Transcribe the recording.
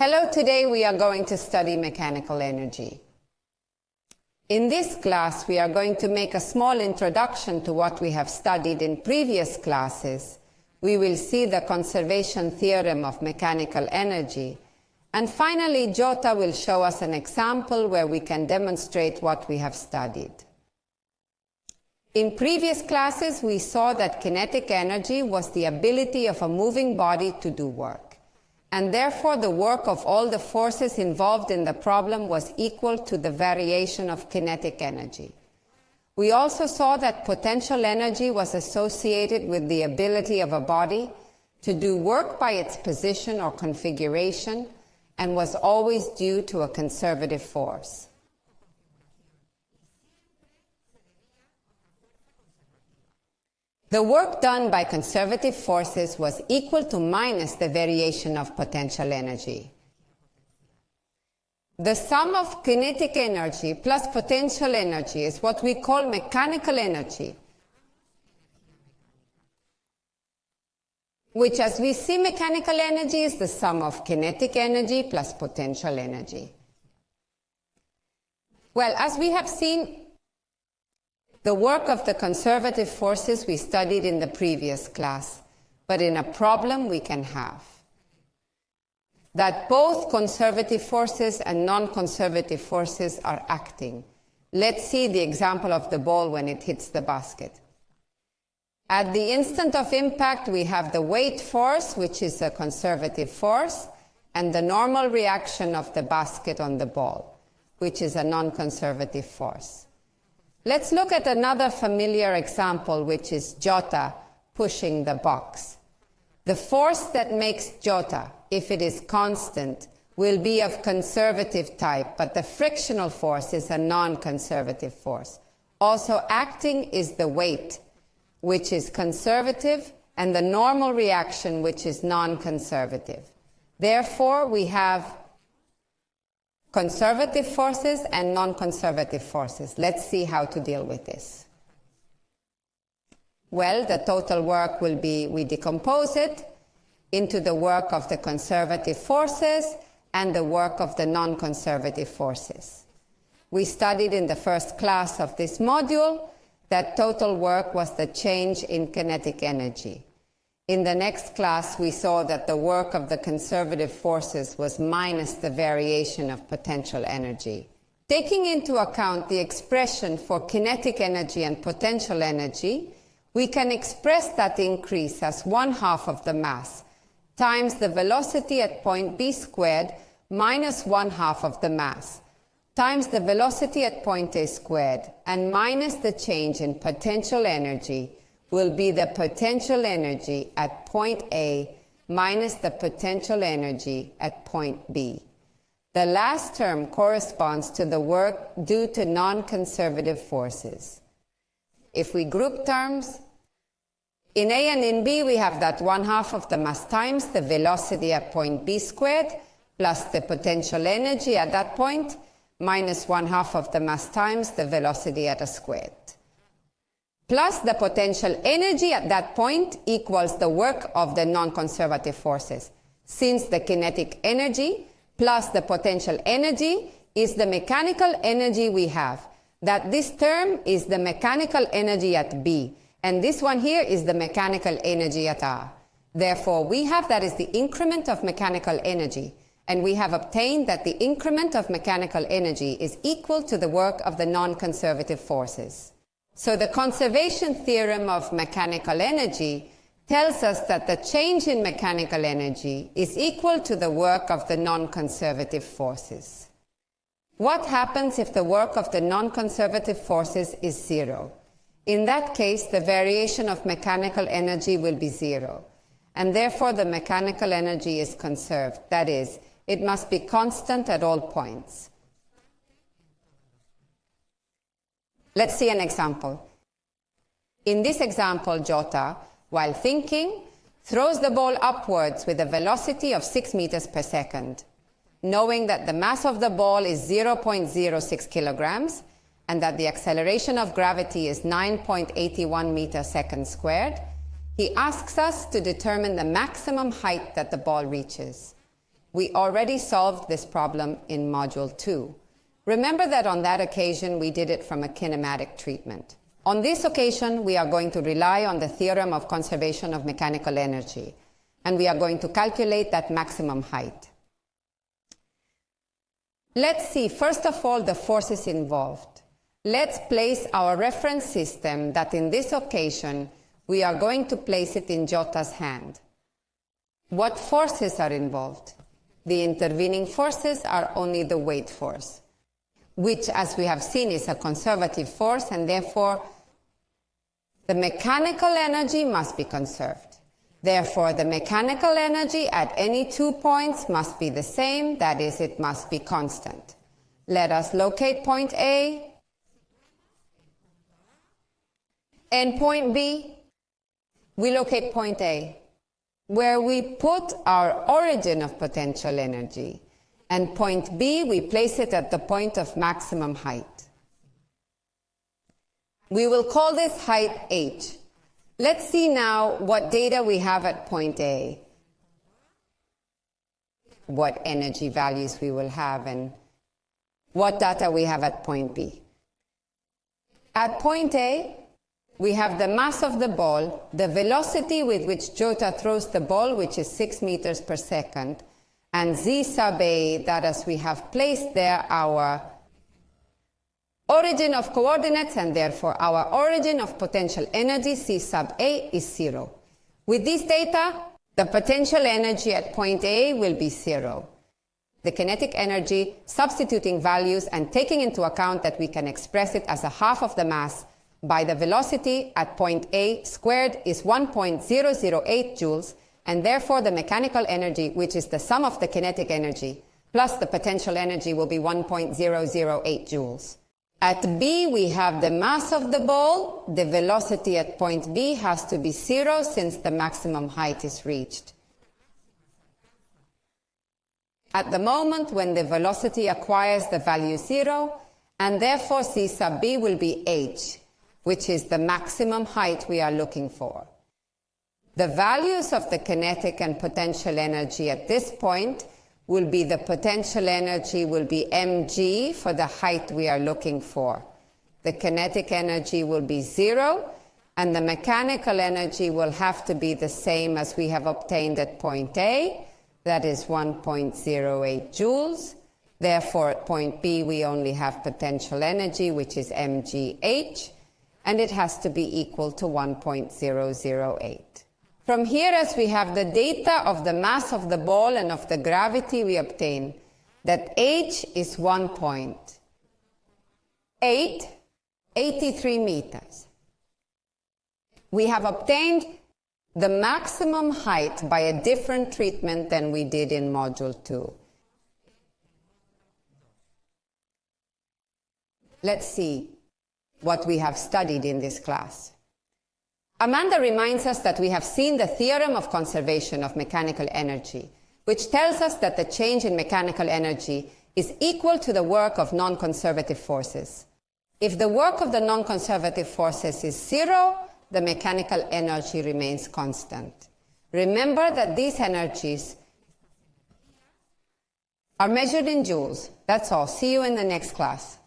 Hello, today we are going to study mechanical energy. In this class, we are going to make a small introduction to what we have studied in previous classes. We will see the conservation theorem of mechanical energy. And finally, Jota will show us an example where we can demonstrate what we have studied. In previous classes, we saw that kinetic energy was the ability of a moving body to do work. And therefore, the work of all the forces involved in the problem was equal to the variation of kinetic energy. We also saw that potential energy was associated with the ability of a body to do work by its position or configuration and was always due to a conservative force. The work done by conservative forces was equal to minus the variation of potential energy. The sum of kinetic energy plus potential energy is what we call mechanical energy, which, as we see, mechanical energy is the sum of kinetic energy plus potential energy. Well, as we have seen, the work of the conservative forces we studied in the previous class, but in a problem we can have that both conservative forces and non-conservative forces are acting. Let's see the example of the ball when it hits the basket. At the instant of impact, we have the weight force, which is a conservative force, and the normal reaction of the basket on the ball, which is a non-conservative force. Let's look at another familiar example, which is Jota pushing the box. The force that makes Jota, if it is constant, will be of conservative type, but the frictional force is a non-conservative force. Also acting is the weight, which is conservative, and the normal reaction, which is non-conservative. Therefore, we have conservative forces and non-conservative forces. Let's see how to deal with this. Well, the total work will be, we decompose it into the work of the conservative forces and the work of the non-conservative forces. We studied in the first class of this module that total work was the change in kinetic energy. In the next class, we saw that the work of the conservative forces was minus the variation of potential energy. Taking into account the expression for kinetic energy and potential energy, we can express that increase as 1/2 of the mass times the velocity at point B squared minus 1/2 of the mass times the velocity at point A squared and minus the change in potential energy will be the potential energy at point A minus the potential energy at point B. The last term corresponds to the work due to non-conservative forces. If we group terms, in A and in B we have that 1/2 of the mass times the velocity at point B squared plus the potential energy at that point minus 1/2 of the mass times the velocity at a squared. Plus the potential energy at that point equals the work of the non-conservative forces, since the kinetic energy plus the potential energy is the mechanical energy we have. That this term is the mechanical energy at B, and this one here is the mechanical energy at A. Therefore, we have that is the increment of mechanical energy, and we have obtained that the increment of mechanical energy is equal to the work of the non-conservative forces. So the conservation theorem of mechanical energy tells us that the change in mechanical energy is equal to the work of the non-conservative forces. What happens if the work of the non-conservative forces is 0? In that case, the variation of mechanical energy will be 0, and therefore the mechanical energy is conserved. That is, it must be constant at all points. Let's see an example. In this example, Jota, while thinking, throws the ball upwards with a velocity of 6 meters per second. Knowing that the mass of the ball is 0.06 kilograms and that the acceleration of gravity is 9.81 meters second squared, he asks us to determine the maximum height that the ball reaches. We already solved this problem in Module 2. Remember that on that occasion, we did it from a kinematic treatment. On this occasion, we are going to rely on the theorem of conservation of mechanical energy, and we are going to calculate that maximum height. Let's see, first of all, the forces involved. Let's place our reference system that in this occasion, we are going to place it in Jota's hand. What forces are involved? The intervening forces are only the weight force, which, as we have seen, is a conservative force, and therefore the mechanical energy must be conserved. Therefore, the mechanical energy at any 2 points must be the same, that is, it must be constant. Let us locate point A and point B. We locate point A, where we put our origin of potential energy, and point B, we place it at the point of maximum height. We will call this height h. Let's see now what data we have at point A, what energy values we will have, and what data we have at point B. At point A, we have the mass of the ball, the velocity with which Jota throws the ball, which is 6 meters per second, and Z sub A, that as we have placed there our origin of coordinates, and therefore our origin of potential energy, C sub A, is 0. With this data, the potential energy at point A will be 0. The kinetic energy, substituting values and taking into account that we can express it as a half of the mass by the velocity at point A squared, is 1.008 joules, and therefore the mechanical energy, which is the sum of the kinetic energy, plus the potential energy, will be 1.008 joules. At B, we have the mass of the ball. The velocity at point B has to be 0 since the maximum height is reached. At the moment when the velocity acquires the value 0, and therefore C sub B will be h, which is the maximum height we are looking for. The values of the kinetic and potential energy at this point will be, the potential energy will be mg for the height we are looking for. The kinetic energy will be 0, and the mechanical energy will have to be the same as we have obtained at point A, that is 1.08 joules. Therefore, at point B, we only have potential energy, which is mgh, and it has to be equal to 1.008. From here, as we have the data of the mass of the ball and of the gravity, we obtain that h is 1.883 meters. We have obtained the maximum height by a different treatment than we did in Module 2. Let's see what we have studied in this class. Amanda reminds us that we have seen the theorem of conservation of mechanical energy, which tells us that the change in mechanical energy is equal to the work of non-conservative forces. If the work of the non-conservative forces is 0, the mechanical energy remains constant. Remember that these energies are measured in joules. That's all. See you in the next class.